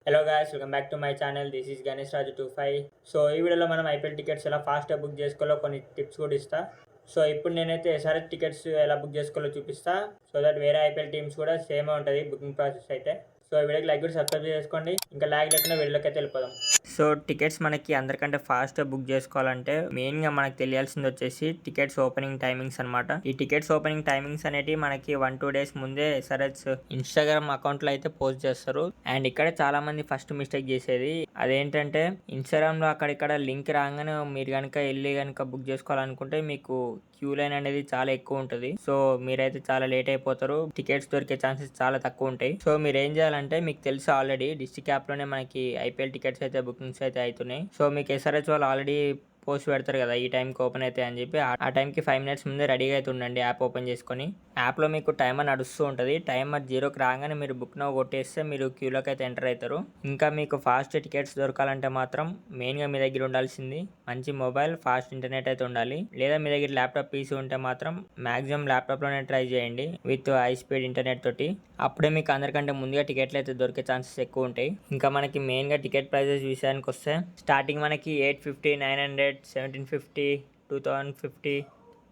Hello guys, welcome back to my channel. This is Ganesh Raju 25. So ఈ వీడియోలో మనం IPL tickets ఎలా ఫాస్ట్గా బుక్ చేసుకోవాలో కొన్ని టిప్స్ కూడా ఇస్తా. సో ఇప్పుడు నేనైతే ఎస్ఆర్హెచ్ టికెట్స్ ఎలా బుక్ చేసుకోవాలో చూపిస్తా. సో దట్ వేరే ఐపీఎల్ టీమ్స్ కూడా సేమ్ ఉంటుంది బుకింగ్ ప్రాసెస్ అయితే. సో ఈ వీడియోకి లైక్ కూడా సబ్స్క్రైబ్ చేసుకోండి. ఇంకా లైక్ లేకుండా వీడియోకి అయితే వెళ్ళిపోదాం. సో టికెట్స్ మనకి అందరికంటే ఫాస్ట్గా బుక్ చేసుకోవాలంటే మెయిన్గా మనకు తెలియాల్సింది వచ్చేసి టికెట్స్ ఓపెనింగ్ టైమింగ్స్ అనమాట. ఈ టికెట్స్ ఓపెనింగ్ టైమింగ్స్ అనేవి మనకి 1-2 డేస్ ముందే ఎస్ఆర్హెచ్ ఇన్స్టాగ్రామ్ అకౌంట్లో అయితే పోస్ట్ చేస్తారు. అండ్ ఇక్కడ చాలా మంది ఫస్ట్ మిస్టేక్ చేసేది అదేంటంటే ఇన్స్టాగ్రామ్లో అక్కడిక్కడ లింక్ రాగానే మీరు కనుక వెళ్ళి కనుక బుక్ చేసుకోవాలనుకుంటే మీకు క్యూ లైన్ అనేది చాలా ఎక్కువ ఉంటుంది. సో మీరైతే చాలా లేట్ అయిపోతారు. టికెట్స్ దొరికే ఛాన్సెస్ చాలా తక్కువ ఉంటాయి. సో మీరు ఏం చేయాలంటే మీకు తెలుసు ఆల్రెడీ డిస్ట్రిక్ట్ యాప్ లోనే మనకి ఐపీఎల్ టికెట్స్ అయితే బుకింగ్స్ అయితే అవుతున్నాయి. సో మీకు ఎస్ఆర్హెచ్ వాళ్ళు ఆల్రెడీ పోస్ట్ పెడతారు కదా ఈ టైంకి ఓపెన్ అవుతాయి అని చెప్పి. ఆ టైంకి 5 minutes ముందే రెడీగా అయితే ఉండండి యాప్ ఓపెన్ చేసుకొని. యాప్లో మీకు టైమర్ నడుస్తూ ఉంటుంది. టైమర్ 0కి రాగానే మీరు బుక్ నౌ కొట్టేస్తే మీరు క్యూలోకి అయితే ఎంటర్ అవుతారు. ఇంకా మీకు ఫాస్ట్ టికెట్స్ దొరకాలంటే మాత్రం మెయిన్గా మీ దగ్గర ఉండాల్సింది మంచి మొబైల్, ఫాస్ట్ ఇంటర్నెట్ అయితే ఉండాలి. లేదా మీ దగ్గర ల్యాప్టాప్ పీసీ ఉంటే మాత్రం మ్యాక్సిమం ల్యాప్టాప్లోనే ట్రై చేయండి విత్ హై స్పీడ్ ఇంటర్నెట్ తోటి. అప్పుడే మీకు అందరికంటే ముందుగా టికెట్లు అయితే దొరికే ఛాన్సెస్ ఎక్కువ ఉంటాయి. ఇంకా మనకి మెయిన్గా టికెట్ ప్రైజెస్ విషయానికి వస్తే స్టార్టింగ్ మనకి 850, 900, 1750, 2050,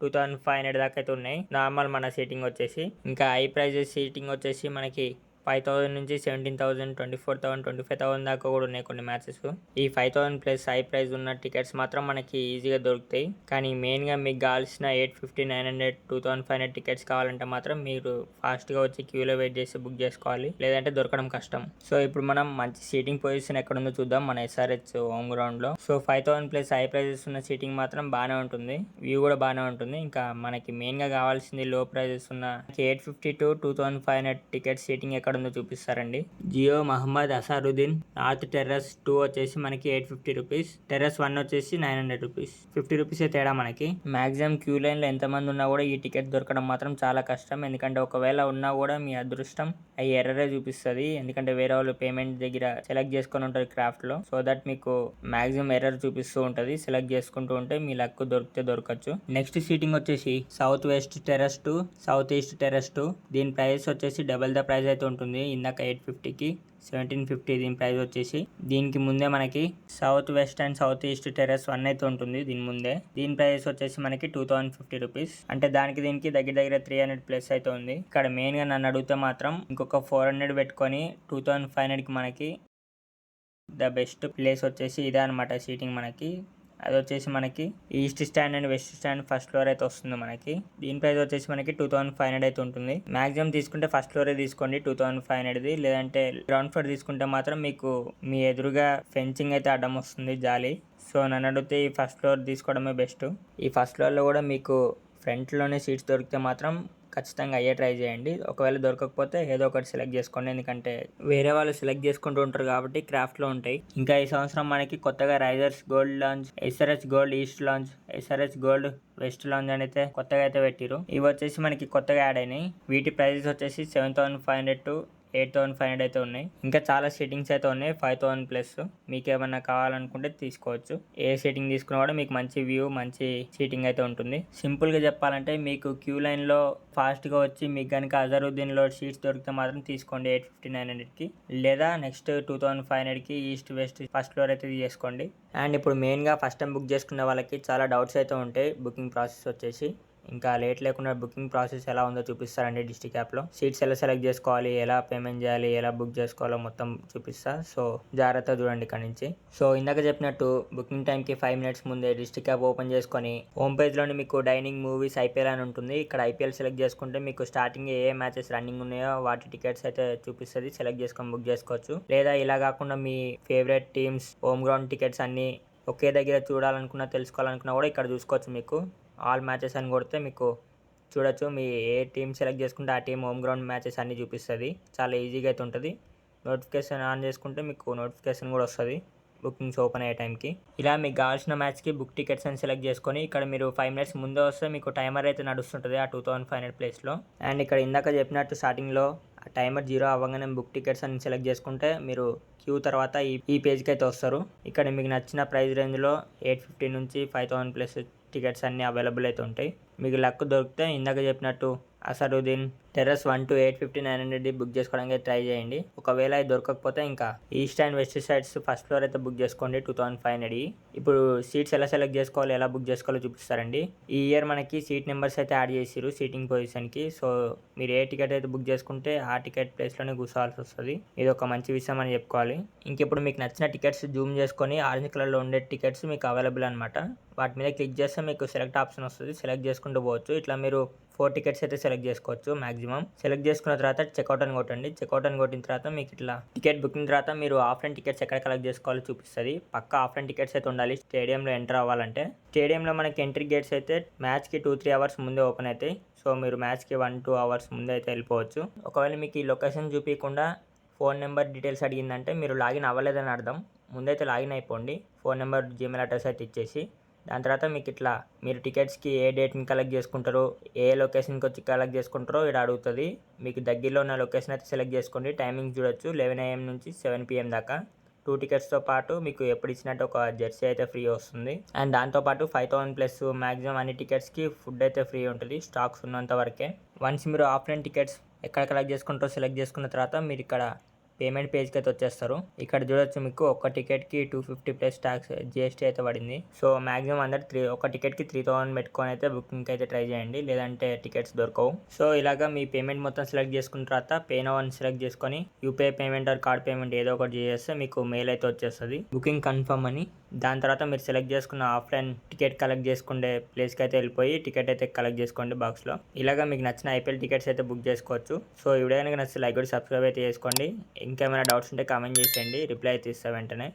2500 దాకా అయితే ఉన్నాయి నార్మల్ మన సీటింగ్ వచ్చేసి. ఇంకా హై ప్రైజెస్ సీటింగ్ వచ్చేసి మనకి 5000 నుంచి 17,000, 24,000, 25,000 దాకా కూడా ఉన్నాయి కొన్ని మ్యాచెస్. ఈ 5,000 ప్లస్ హై ప్రైజ్ ఉన్న టికెట్స్ మాత్రం మనకి ఈజీగా దొరుకుతాయి. కానీ మెయిన్గా మీకు కావాల్సిన 850, 900, 2500 టికెట్స్ కావాలంటే మాత్రం మీరు ఫాస్ట్గా వచ్చి క్యూలో వెయిట్ చేసి బుక్ చేసుకోవాలి, లేదంటే దొరకడం కష్టం. సో ఇప్పుడు మనం మంచి సీటింగ్ పొజిషన్ ఎక్కడ ఉందో చూద్దాం మన ఎస్ఆర్హెచ్ హోమ్ గ్రౌండ్ లో. సో 5,000 ప్లస్ హై ప్రైజెస్ ఉన్న సీటింగ్ మాత్రం బాగానే ఉంటుంది, వ్యూ కూడా బాగానే ఉంటుంది. ఇంకా మనకి మెయిన్ గా కావాల్సింది లో ప్రైజెస్ ఉన్న 850 to 2,500 టికెట్ సీటింగ్ ఎక్కడ ఉందో చూపిస్తారండి. జియో మహమ్మద్ అసరుద్దీన్ నార్త్ టెర్రస్ 2 వచ్చేసి మనకి 850 రూపీస్, టెర్రస్ 1 వచ్చేసి 900 రూపీస్. 50 రూపీస్ తేడా మనకి. మాక్సిమం క్యూ లైన్ లో ఎంత మంది ఉన్నా కూడా ఈ టికెట్ దొరకడం మాత్రం చాలా కష్టం. ఎందుకంటే ఒకవేళ ఉన్నా కూడా మీ అదృష్టం అవి ఎర్రరే చూపిస్తుంది. ఎందుకంటే వేరే వాళ్ళు పేమెంట్ దగ్గర సెలెక్ట్ చేసుకొని ఉంటారు క్రాఫ్ట్ లో. సో దట్ మీకు మాక్సిమం ఎర్రర్ చూపిస్తూ ఉంటది. సెలెక్ట్ చేసుకుంటూ ఉంటే మీ లక్ దొరికితే దొరకచ్చు. నెక్స్ట్ సీటింగ్ వచ్చేసి south west terrace 2, south east terrace 2. దీని ప్రైస్ వచ్చేసి డబల్ ద ప్రైస్ అయితే ఉంటుంది. ఇందాక 850కి 1750 దీని ప్రైస్ వచ్చేసి. దీనికి ముందే మనకి south west and south east terrace 1 అయితే ఉంటుంది దీని ముందే. దీని ప్రైస్ వచ్చేసి మనకి 2,050 రూపీస్. అంటే దానికి దీనికి దగ్గర దగ్గర 300 ప్లస్ అయితే ఉంది. ఇక్కడ మెయిన్ గా నన్ను అడిగితే మాత్రం ఇంకొక 400 పెట్టుకొని 2,500కి మనకి ద బెస్ట్ ప్లేస్ వచ్చేసి ఇదే అనమాట సీటింగ్ మనకి. అది వచ్చేసి మనకి east stand and west stand first floor అయితే వస్తుంది మనకి. దీని ప్రైస్ వచ్చేసి మనకి 2,500 అయితే ఉంటుంది. మాక్సిమం తీసుకుంటే ఫస్ట్ ఫ్లోరే తీసుకోండి 2,500ది. లేదంటే గ్రౌండ్ ఫ్లోర్ తీసుకుంటే మాత్రం మీకు మీ ఎదురుగా ఫెన్సింగ్ అయితే అడ్డం వస్తుంది జాలి. సో నన్ను అడిగితే ఈ ఫస్ట్ ఫ్లోర్ తీసుకోవడమే బెస్ట్. ఈ ఫస్ట్ ఫ్లోర్లో కూడా మీకు ఫ్రంట్లోనే సీట్స్ దొరికితే మాత్రం ఖచ్చితంగా అయ్యే ట్రై చేయండి. ఒకవేళ దొరకకపోతే ఏదో ఒకటి సెలెక్ట్ చేసుకోండి, ఎందుకంటే వేరే వాళ్ళు సెలెక్ట్ చేసుకుంటూ ఉంటారు కాబట్టి క్రాఫ్ట్లో ఉంటాయి. ఇంకా ఈ సంవత్సరం మనకి కొత్తగా Risers gold launch, SRH gold east launch, SRH gold west launch అని అయితే కొత్తగా అయితే పెట్టిరు. ఇవి వచ్చేసి మనకి కొత్తగా యాడ్ అయినాయి. వీటి ప్రైజెస్ వచ్చేసి 7,500 to 8,500 అయితే ఉన్నాయి. ఇంకా చాలా సీటింగ్స్ అయితే ఉన్నాయి 5,000 ప్లస్. మీకు ఏమన్నా కావాలనుకుంటే తీసుకోవచ్చు. ఏ సీటింగ్ తీసుకున్నా కూడా మీకు మంచి వ్యూ, మంచి సీటింగ్ అయితే ఉంటుంది. సింపుల్ గా చెప్పాలంటే మీకు క్యూ లైన్ లో ఫాస్ట్ గా వచ్చి మీకు కనుక అజరుద్దీన్ లో సీట్స్ దొరికితే మాత్రం తీసుకోండి 850, 900కి. లేదా నెక్స్ట్ 2,500కి ఈస్ట్ వెస్ట్ ఫస్ట్ ఫ్లోర్ అయితే తీసుకోండి. అండ్ ఇప్పుడు మెయిన్ గా ఫస్ట్ టైం బుక్ చేసుకున్న వాళ్ళకి చాలా డౌట్స్ అయితే ఉంటాయి బుకింగ్ ప్రాసెస్ వచ్చేసి. ఇంకా లేట్ లేకుండా బుకింగ్ ప్రాసెస్ ఎలా ఉందో చూపిస్తారండి డిస్ట్రిక్ట్ యాప్లో. సీట్స్ ఎలా సెలెక్ట్ చేసుకోవాలి, ఎలా పేమెంట్ చేయాలి, ఎలా బుక్ చేసుకోవాలో మొత్తం చూపిస్తా. సో జాగ్రత్తగా చూడండి ఇక్కడ నుంచి. సో ఇందాక చెప్పినట్టు బుకింగ్ టైంకి 5 minutes ముందే డిస్ట్రిక్ట్ యాప్ ఓపెన్ చేసుకొని హోమ్ పేజ్లోని మీకు డైనింగ్, మూవీస్, ఐపీఎల్ అని ఉంటుంది. ఇక్కడ ఐపీఎల్ సెలెక్ట్ చేసుకుంటే మీకు స్టార్టింగ్ ఏ మ్యాచెస్ రన్నింగ్ ఉన్నాయో వాటి టికెట్స్ అయితే చూపిస్తుంది. సెలెక్ట్ చేసుకొని బుక్ చేసుకోవచ్చు. లేదా ఇలా కాకుండా మీ favourite teams home ground tickets అన్ని ఒకే దగ్గర చూడాలనుకున్నా, తెలుసుకోవాలనుకున్నా కూడా ఇక్కడ చూసుకోవచ్చు. మీకు ఆల్ మ్యాచెస్ అని కొడితే మీకు చూడొచ్చు. మీ ఏ టీం సెలెక్ట్ చేసుకుంటే ఆ టీం హోమ్ గ్రౌండ్ మ్యాచెస్ అన్నీ చూపిస్తుంది. చాలా ఈజీగా అయితే ఉంటుంది. నోటిఫికేషన్ ఆన్ చేసుకుంటే మీకు నోటిఫికేషన్ కూడా వస్తుంది బుకింగ్స్ ఓపెన్ అయ్యే టైంకి. ఇలా మీకు కావాల్సిన మ్యాచ్కి బుక్ టికెట్స్ అని సెలెక్ట్ చేసుకొని ఇక్కడ మీరు 5 minutes ముందే వస్తే మీకు టైమర్ అయితే నడుస్తుంటుంది ఆ 2,500 ప్లేస్లో. అండ్ ఇక్కడ ఇందాక చెప్పినట్టు స్టార్టింగ్లో ఆ టైమర్ 0 అవ్వగానే బుక్ టికెట్స్ అని సెలెక్ట్ చేసుకుంటే మీరు క్యూ తర్వాత ఈ పేజ్కి అయితే వస్తారు. ఇక్కడ మీకు నచ్చిన ప్రైస్ రేంజ్లో 850 నుంచి 5,000 ప్లస్ టికెట్స్ అన్నీ అవైలబుల్ అయితే ఉంటాయి. మీకు లక్ దొరికితే ఇందాక చెప్పినట్టు అసరుద్దీన్ టెర్రస్ 1 to 850-900 బుక్ చేసుకోవడానికి ట్రై చేయండి. ఒకవేళ అది దొరకకపోతే ఇంకా east and west sides first floor అయితే బుక్ చేసుకోండి 2500. ఇప్పుడు సీట్స్ ఎలా సెలెక్ట్ చేసుకోవాలి, ఎలా బుక్ చేసుకోవాలో చూపిస్తారండి. ఈ ఇయర్ మనకి సీట్ నెంబర్స్ అయితే యాడ్ చేసిరు సీటింగ్ పొజిషన్కి. సో మీరు ఏ టికెట్ అయితే బుక్ చేసుకుంటే ఆ టికెట్ ప్లేస్లోనే కూర్చోవాల్సి వస్తుంది. ఇది ఒక మంచి విషయం అని చెప్పుకోవాలి. ఇంకెప్పుడు మీకు నచ్చిన టికెట్స్ జూమ్ చేసుకొని ఆరెంజ్ కలర్లో ఉండే టికెట్స్ మీకు అవైలబుల్ అనమాట. వాటి మీద క్లిక్ చేస్తే మీకు సెలెక్ట్ ఆప్షన్ వస్తుంది. సెలెక్ట్ చేసుకుంటూ పోవచ్చు. ఇట్లా మీరు 4 టికెట్స్ అయితే సెలెక్ట్ చేసుకోవచ్చు మ్యాక్సిమం. సెలెక్ట్ చేసుకున్న తర్వాత చెక్అవుట్ అని కొట్టండి. చెక్అవుట్ అని కొట్టిన తర్వాత మీకు ఇట్లా టికెట్ బుకింగ్ తర్వాత మీరు ఆఫ్లైన్ టికెట్స్ ఎక్కడ కలెక్ట్ చేసుకోవాలో చూపిస్తుంది. పక్కా ఆఫ్లైన్ టికెట్స్ అయితే ఉండాలి స్టేడియంలో ఎంటర్ అవ్వాలంటే. స్టేడియంలో మనకి ఎంట్రీ గేట్స్ అయితే మ్యాచ్కి 2-3 అవర్స్ ముందే ఓపెన్ అవుతాయి. సో మీరు మ్యాచ్కి 1-2 అవర్స్ ముందే అయితే వెళ్ళిపోవచ్చు. ఒకవేళ మీకు ఈ లొకేషన్ చూపించకుండా ఫోన్ నెంబర్ డీటెయిల్స్ అడిగిందంటే మీరు లాగిన్ అవ్వలేదని అర్థం. ముందైతే లాగిన్ అయిపోండి. ఫోన్ నెంబర్, జీమెయిల్ అడ్రస్ అయితే ఇచ్చేసి దాని తర్వాత మీకు ఇట్లా మీరు టికెట్స్కి ఏ డేట్ని కలెక్ట్ చేసుకుంటారో, ఏ లొకేషన్కి వచ్చి కలెక్ట్ చేసుకుంటారో ఇక్కడ అడుగుతుంది. మీకు దగ్గరలో ఉన్న లొకేషన్ అయితే సెలెక్ట్ చేసుకోండి. టైమింగ్ చూడొచ్చు 11 AM నుంచి 7 PM దాకా. 2 టికెట్స్తో పాటు మీకు ఎప్పుడు ఇచ్చినట్టు ఒక జెర్సీ అయితే ఫ్రీ వస్తుంది. అండ్ దాంతోపాటు 5000 ప్లస్ మ్యాక్సిమం అన్ని టికెట్స్కి ఫుడ్ అయితే ఫ్రీ ఉంటుంది స్టాక్స్ ఉన్నంత వరకే. వన్స్ మీరు ఆఫ్లైన్ టికెట్స్ ఎక్కడ కలెక్ట్ చేసుకుంటారో సెలెక్ట్ చేసుకున్న తర్వాత మీరు ఇక్కడ పేమెంట్ పేజ్కి అయితే వచ్చేస్తారు. ఇక్కడ చూడొచ్చు మీకు ఒక టికెట్కి 250 ప్లస్ ట్యాక్స్ GST అయితే పడింది. సో మ్యాక్సిమం అందరు ఒక టికెట్కి 3000 పెట్టుకొని అయితే బుకింగ్ అయితే ట్రై చేయండి, లేదంటే టికెట్స్ దొరకవు. సో ఇలాగా మీ పేమెంట్ మొత్తం సెలెక్ట్ చేసుకున్న తర్వాత పే నౌ అని సెలెక్ట్ చేసుకొని UPI payment are card payment ఏదో ఒకటి చేస్తే మీకు మెయిల్ అయితే వచ్చేస్తుంది బుకింగ్ కన్ఫర్మ్ అని. దాని తర్వాత మీరు సెలెక్ట్ చేసుకున్న ఆఫ్లైన్ టికెట్ కలెక్ట్ చేసుకునే ప్లేస్కి అయితే వెళ్ళిపోయి టికెట్ అయితే కలెక్ట్ చేసుకోండి బాక్స్లో. ఇలాగా మీకు నచ్చిన IPL టికెట్స్ అయితే బుక్ చేసుకోవచ్చు. సో ఈ వీడియో కనుక నచ్చితే లైక్ కూడా సబ్స్క్రైబ్ అయితే చేసుకోండి. ఇంకేమైనా డౌట్స్ ఉంటే కామెంట్ చేసేయండి, రిప్లై అయితే ఇస్తా వెంటనే.